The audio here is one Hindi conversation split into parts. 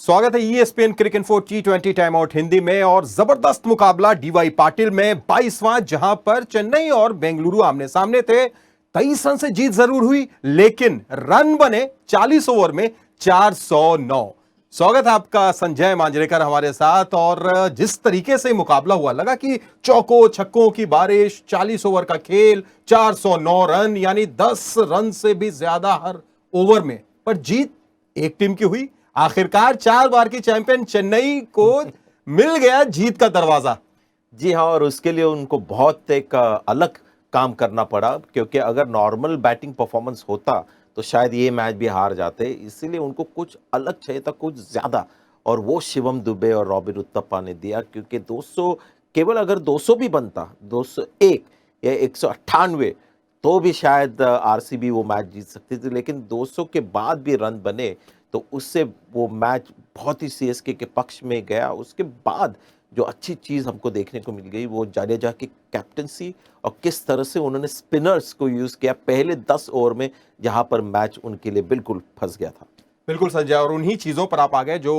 स्वागत है ESPN cricinfo T20 time out Hindi में। और जबरदस्त मुकाबला डीवाई पाटिल में 22वां, जहां पर चेन्नई और बेंगलुरु आमने सामने थे। 23 रन से जीत जरूर हुई, लेकिन रन बने 40 ओवर में 409। स्वागत है आपका संजय मांजरेकर हमारे साथ। और जिस तरीके से मुकाबला हुआ, लगा कि चौकों छक्कों की बारिश, 40 ओवर का खेल, 409 रन, यानी 10 रन से भी ज्यादा हर ओवर में। पर जीत एक टीम की हुई। आखिरकार 4 बार की चैंपियन चेन्नई को मिल गया जीत का दरवाजा। जी हाँ, और उसके लिए उनको बहुत एक अलग काम करना पड़ा, क्योंकि अगर नॉर्मल बैटिंग परफॉर्मेंस होता तो शायद ये मैच भी हार जाते। इसीलिए उनको कुछ अलग चाहिए था, कुछ ज़्यादा, और वो शिवम दुबे और रॉबिन उथप्पा ने दिया। क्योंकि 200, केवल अगर 200 भी बनता, 201 या 198, तो भी शायद आरसीबी वो मैच जीत सकती थी। लेकिन 200 के बाद भी रन बने, तो उससे वो मैच बहुत ही सीएसके के पक्ष में गया। उसके बाद जो अच्छी चीज़ हमको देखने को मिल गई, वो जाडेजा की कैप्टनसी, और किस तरह से उन्होंने स्पिनर्स को यूज़ किया पहले 10 ओवर में, जहां पर मैच उनके लिए बिल्कुल फंस गया था। बिल्कुल संजय, और उन्हीं चीजों पर आप आ गए जो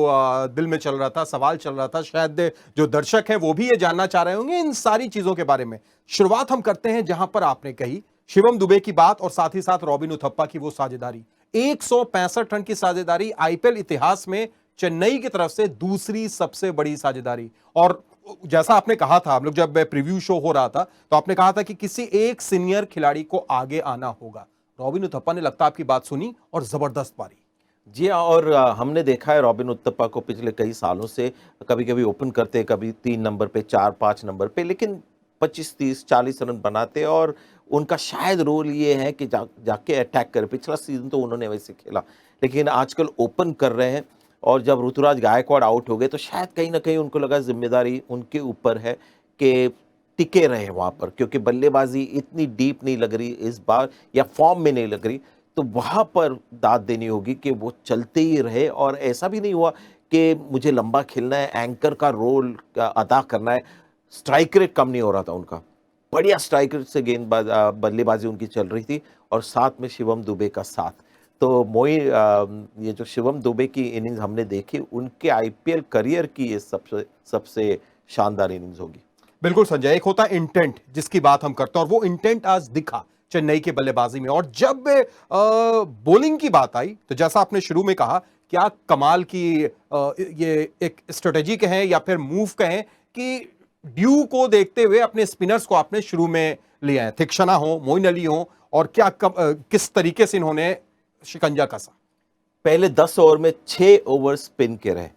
दिल में चल रहा था, सवाल चल रहा था। शायद जो दर्शक हैं वो भी ये जानना चाह रहे होंगे इन सारी चीजों के बारे में। शुरुआत हम करते हैं जहां पर आपने कही शिवम दुबे की बात, और साथ ही साथ रॉबिन उथप्पा की वो साझेदारी। 165 रन की साझेदारी, आईपीएल इतिहास में चेन्नई की तरफ से दूसरी सबसे बड़ी साझेदारी। और जैसा आपने कहा था, हम लोग जब प्रीव्यू शो हो रहा था तो आपने कहा था कि किसी एक सीनियर खिलाड़ी को आगे आना होगा। रॉबिन उथप्पा ने लगता आपकी बात सुनी और जबरदस्त पारी। जी हाँ, और हमने देखा है रॉबिन उथप्पा को पिछले कई सालों से, कभी कभी ओपन करते, कभी 3 नंबर पे, 4-5 नंबर पे, लेकिन 25-30-40 रन बनाते। और उनका शायद रोल ये है कि जाके अटैक करे। पिछला सीजन तो उन्होंने वैसे खेला, लेकिन आजकल ओपन कर रहे हैं। और जब ऋतुराज गायकवाड़ आउट हो गए, तो शायद कहीं ना कहीं उनको लगा जिम्मेदारी उनके ऊपर है कि टिके रहे वहाँ पर, क्योंकि बल्लेबाजी इतनी डीप नहीं लग रही इस बार, या फॉर्म में नहीं लग रही। तो वहाँ पर दाद देनी होगी कि वो चलते ही रहे। और ऐसा भी नहीं हुआ कि मुझे लंबा खेलना है, एंकर का रोल अदा करना है। स्ट्राइक रेट कम नहीं हो रहा था उनका, बढ़िया स्ट्राइक रेट से बल्लेबाजी उनकी चल रही थी, और साथ में शिवम दुबे का साथ। तो ये जो शिवम दुबे की इनिंग्स हमने देखी, उनके आईपीएल करियर की ये सबसे सबसे शानदार इनिंग्स होगी। बिल्कुल संजय, एक होता है इंटेंट जिसकी बात हम करते हैं, और वो इंटेंट आज दिखा चेन्नई के बल्लेबाजी में। और जब बॉलिंग की बात आई, तो जैसा आपने शुरू में कहा, क्या कमाल की ये एक स्ट्रेटेजी कहें या फिर मूव कहें कि ड्यू को देखते हुए अपने स्पिनर्स को आपने शुरू में लिया है। थिक्सना हो, मोइन अली हो, और किस तरीके से इन्होंने शिकंजा कसा। पहले 10 ओवर में 6 ओवर स्पिन के रहे।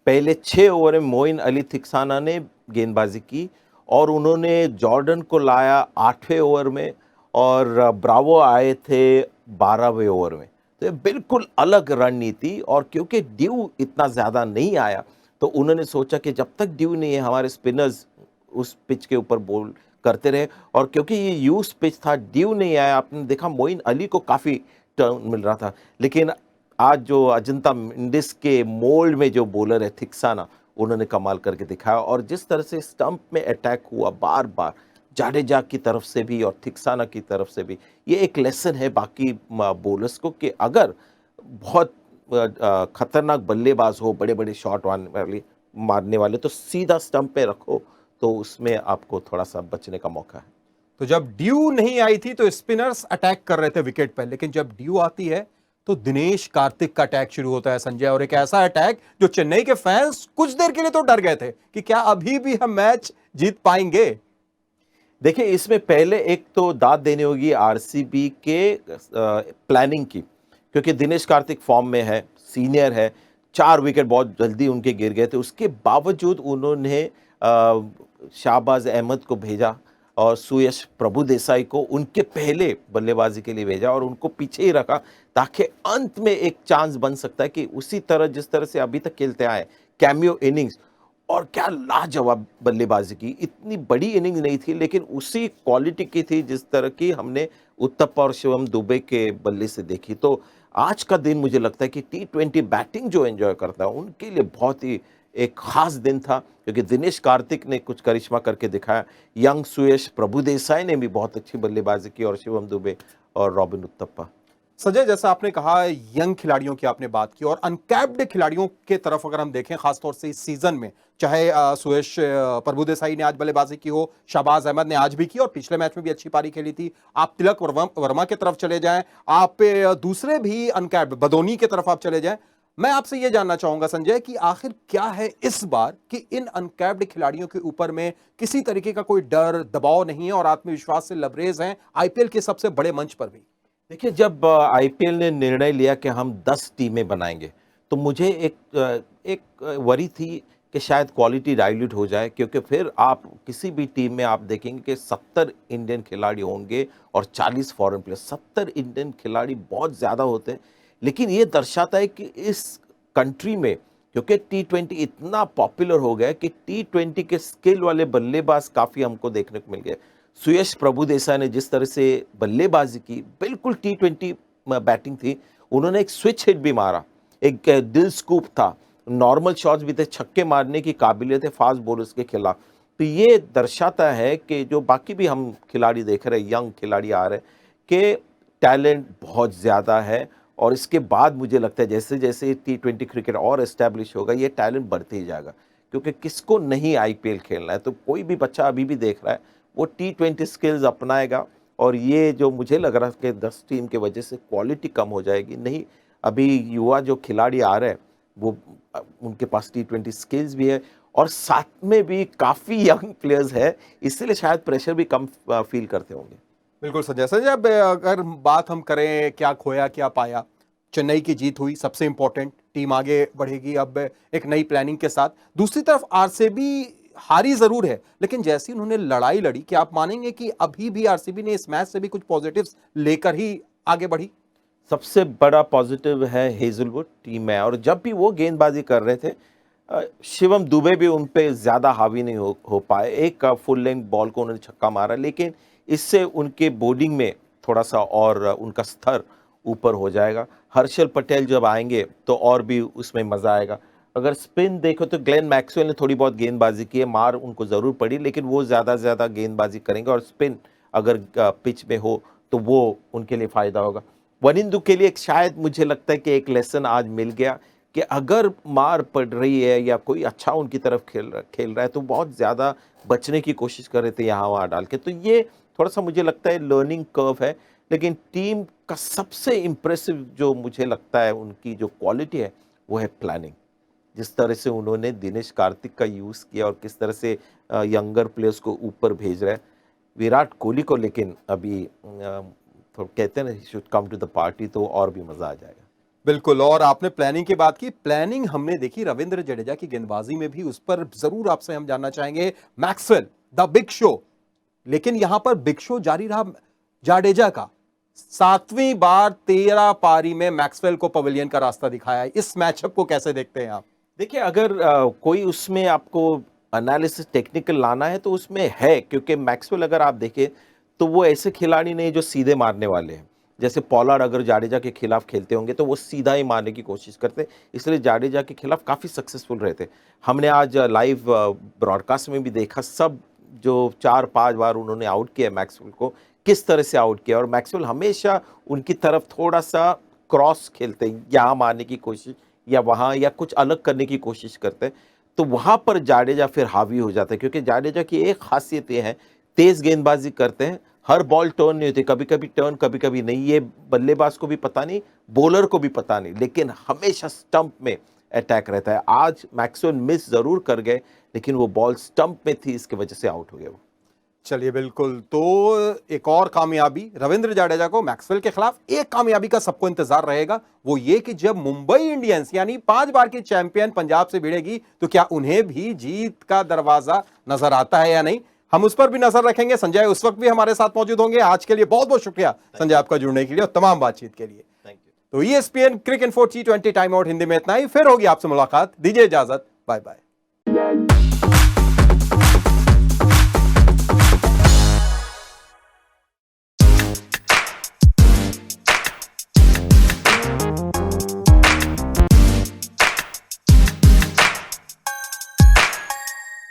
पहले 6 ओवर में मोइन अली थिक्साना ने गेंदबाजी की, और उन्होंने जॉर्डन को लाया 8वें ओवर में, और ब्रावो आए थे 12वें ओवर में। तो ये बिल्कुल अलग रणनीति। और क्योंकि ड्यू इतना ज़्यादा नहीं आया, तो उन्होंने सोचा कि जब तक ड्यू नहीं है, हमारे स्पिनर्स उस पिच के ऊपर बॉल करते रहे। और क्योंकि ये यूज पिच था, ड्यू नहीं आया, आपने देखा मोइन अली को काफ़ी टर्न मिल रहा था। लेकिन आज जो अजंता मेंडिस के मोल्ड में जो बॉलर है थिक्साना, उन्होंने कमाल करके दिखाया। और जिस तरह से स्टंप में अटैक हुआ बार बार, जाडेजा की तरफ से भी और थिक्साना की तरफ से भी, ये एक लेसन है बाकी बॉलर्स को कि अगर बहुत खतरनाक बल्लेबाज हो, बड़े बड़े शॉट मारने वाले, तो सीधा स्टंप पे रखो, तो उसमें आपको थोड़ा सा बचने का मौका है। तो जब ड्यू नहीं आई थी तो स्पिनर्स अटैक कर रहे थे विकेट पर, लेकिन जब ड्यू आती है तो दिनेश कार्तिक का अटैक शुरू होता है संजय। और एक ऐसा अटैक जो चेन्नई के फैंस कुछ देर के लिए तो डर गए थे कि क्या अभी भी हम मैच जीत पाएंगे। देखिए, इसमें पहले एक तो दाद देनी होगी आरसीबी के प्लानिंग की, क्योंकि दिनेश कार्तिक फॉर्म में है, सीनियर है। 4 विकेट बहुत जल्दी उनके गिर गए थे, उसके बावजूद उन्होंने शाहबाज अहमद को भेजा और सुयश प्रभुदेसाई को उनके पहले बल्लेबाजी के लिए भेजा, और उनको पीछे ही रखा, ताकि अंत में एक चांस बन सकता है कि उसी तरह जिस तरह से अभी तक खेलते आए, कैमियो इनिंग्स। और क्या लाजवाब बल्लेबाजी की, इतनी बड़ी इनिंग्स नहीं थी, लेकिन उसी क्वालिटी की थी जिस तरह की हमने उथप्पा और शिवम दुबे के बल्ले से देखी। तो आज का दिन मुझे लगता है कि T20 बैटिंग जो एंजॉय करता है, उनके लिए बहुत ही एक खास दिन था, क्योंकि दिनेश कार्तिक ने कुछ करिश्मा करके दिखाया, यंग सुयश प्रभुदेसाई ने भी बहुत अच्छी बल्लेबाजी की, और शिवम दुबे और रॉबिन उथप्पा। संजय, जैसा आपने कहा यंग खिलाड़ियों की आपने बात की और अनकैप्ड खिलाड़ियों के तरफ अगर हम देखें खासतौर से इस सीजन में, चाहे सुयश प्रभुदेसाई ने आज बल्लेबाजी की हो, शाहबाज अहमद ने आज भी की और पिछले मैच में भी अच्छी पारी खेली थी, आप तिलक वर्मा की तरफ चले जाएं, आप दूसरे भी अनकैप्ड बदोनी की तरफ आप चले जाएं, मैं आपसे यह जानना चाहूंगा संजय कि आखिर क्या है इस बार कि इन अनकैप्ड खिलाड़ियों के ऊपर में किसी तरीके का कोई डर दबाव नहीं है और आत्मविश्वास से लबरेज हैं आईपीएल के सबसे बड़े मंच पर भी? देखिए, जब आईपीएल ने निर्णय लिया कि हम 10 टीमें बनाएंगे, तो मुझे एक वरी थी कि शायद क्वालिटी डाइल्यूट हो जाए, क्योंकि फिर आप किसी भी टीम में आप देखेंगे कि 70 इंडियन खिलाड़ी होंगे और 40 फॉरेन प्लेयर। 70 इंडियन खिलाड़ी बहुत ज़्यादा होते हैं, लेकिन ये दर्शाता है कि इस कंट्री में, क्योंकि टी20 इतना पॉपुलर हो गया कि टी20 के स्किल वाले बल्लेबाज काफ़ी हमको देखने को मिल गए। सुयश प्रभुदेसाई ने जिस तरह से बल्लेबाजी की, बिल्कुल टी20 बैटिंग थी, उन्होंने एक स्विच हिट भी मारा, एक दिल स्कूप था, नॉर्मल शॉट्स भी थे, छक्के मारने की काबिलियत है फास्ट बॉलर्स के खिलाफ। तो ये दर्शाता है कि जो बाकी भी हम खिलाड़ी देख रहे हैं, यंग खिलाड़ी आ रहे हैं, कि टैलेंट बहुत ज़्यादा है। और इसके बाद मुझे लगता है जैसे जैसे टी20 क्रिकेट और एस्टैब्लिश होगा, ये टैलेंट बढ़ते ही जाएगा, क्योंकि किसको नहीं आईपीएल खेलना है। तो कोई भी बच्चा अभी भी देख रहा है, वो टी20 स्किल्स अपनाएगा। और ये जो मुझे लग रहा है कि 10 टीम की वजह से क्वालिटी कम हो जाएगी, नहीं, अभी युवा जो खिलाड़ी आ रहे हैं वो उनके पास टी20 स्किल्स भी है और साथ में भी काफ़ी यंग प्लेयर्स है, इसलिए शायद प्रेशर भी कम फील करते होंगे। बिल्कुल संजय। संजय, अब अगर बात हम करें क्या खोया क्या पाया, चेन्नई की जीत हुई, सबसे इंपॉर्टेंट, टीम आगे बढ़ेगी अब एक नई प्लानिंग के साथ। दूसरी तरफ आरसीबी हारी जरूर है, लेकिन जैसी उन्होंने लड़ाई लड़ी, क्या आप मानेंगे कि अभी भी आरसीबी ने इस मैच से भी कुछ पॉजिटिव्स लेकर ही आगे बढ़ी? सबसे बड़ा पॉजिटिव है हेजलवुड टीम में, और जब भी वो गेंदबाजी कर रहे थे, शिवम दुबे भी उन पे ज़्यादा हावी नहीं हो पाए। एक फुल लेंथ बॉल को उन्होंने छक्का मारा, लेकिन इससे उनके बॉलिंग में थोड़ा सा और उनका स्तर ऊपर हो जाएगा। हर्षल पटेल जब आएंगे तो और भी उसमें मज़ा आएगा। अगर स्पिन देखो तो ग्लेन मैक्सवेल ने थोड़ी बहुत गेंदबाजी की है, मार उनको ज़रूर पड़ी, लेकिन वो ज़्यादा से ज़्यादा गेंदबाजी करेंगे और स्पिन अगर पिच में हो तो वो उनके लिए फ़ायदा होगा। वनिंदु के लिए शायद मुझे लगता है कि एक लेसन आज मिल गया कि अगर मार पड़ रही है या कोई अच्छा उनकी तरफ खेल रहा है तो बहुत ज़्यादा बचने की कोशिश कर रहे थे यहाँ वहाँ डाल के। तो ये थोड़ा सा मुझे लगता है लर्निंग कर्व है, लेकिन टीम का सबसे इम्प्रेसिव जो मुझे लगता है उनकी जो क्वालिटी है वो है प्लानिंग। जिस तरह से उन्होंने दिनेश कार्तिक का यूज़ किया और किस तरह से यंगर प्लेयर्स को ऊपर भेज रहे हैं। विराट कोहली को लेकिन अभी तो कहते हैं ना, should come to the party, तो और भी मज़ा आ जाएगा। बिल्कुल। और आपने प्लानिंग की बात की, प्लानिंग हमने देखी रविंद्र जडेजा की गेंदबाजी में भी, उस पर जरूर आपसे हम जानना चाहेंगे। मैक्सवेल द बिग शो, लेकिन यहां पर बिग शो जारी रहा जाडेजा का। 7वीं बार 13 पारी में मैक्सवेल को पवेलियन का रास्ता दिखाया है। इस मैचअप को कैसे देखते हैं आप? देखिए, अगर कोई उसमें आपको एनालिसिस टेक्निकल लाना है तो उसमें है, क्योंकि मैक्सवेल अगर आप देखें तो वो ऐसे खिलाड़ी नहीं जो सीधे मारने वाले हैं। जैसे पॉलार्ड अगर जाडेजा के खिलाफ खेलते होंगे तो वो सीधा ही मारने की कोशिश करते, इसलिए जाडेजा के खिलाफ काफ़ी सक्सेसफुल रहते। हमने आज लाइव ब्रॉडकास्ट में भी देखा, सब जो 4-5 बार उन्होंने आउट किया मैक्सवेल को, किस तरह से आउट किया। और मैक्सवेल हमेशा उनकी तरफ थोड़ा सा क्रॉस खेलते हैं, यहाँ मारने की कोशिश या वहाँ, या कुछ अलग करने की कोशिश करते हैं, तो वहाँ पर जाडेजा फिर हावी हो जाता है। क्योंकि जाडेजा की एक खासियत ये है, तेज़ गेंदबाजी करते हैं, हर बॉल टर्न नहीं होती, कभी कभी टर्न कभी कभी नहीं। ये बल्लेबाज को भी पता नहीं, बॉलर को भी पता नहीं, लेकिन हमेशा स्टंप में अटैक रहता है। आज मैक्सवेल मिस ज़रूर कर गए, लेकिन वो बॉल स्टंप में थी, इसकी वजह से आउट हो गया वो। चलिए, बिल्कुल। तो एक और कामयाबी रविंद्र जाडेजा को मैक्सवेल के खिलाफ, एक कामयाबी का सबको इंतजार रहेगा, वो ये कि जब मुंबई इंडियंस यानी 5 बार की चैंपियन पंजाब से भिड़ेगी तो क्या उन्हें भी जीत का दरवाजा नजर आता है या नहीं, हम उस पर भी नजर रखेंगे। संजय उस वक्त भी हमारे साथ मौजूद होंगे। आज के लिए बहुत बहुत शुक्रिया संजय आपका जुड़ने के लिए और तमाम बातचीत के लिए। Thank you. तो ESPN cricinfo T20 time out Hindi में इतना ही, फिर होगी आपसे मुलाकात। दीजिए इजाजत, बाय बाय।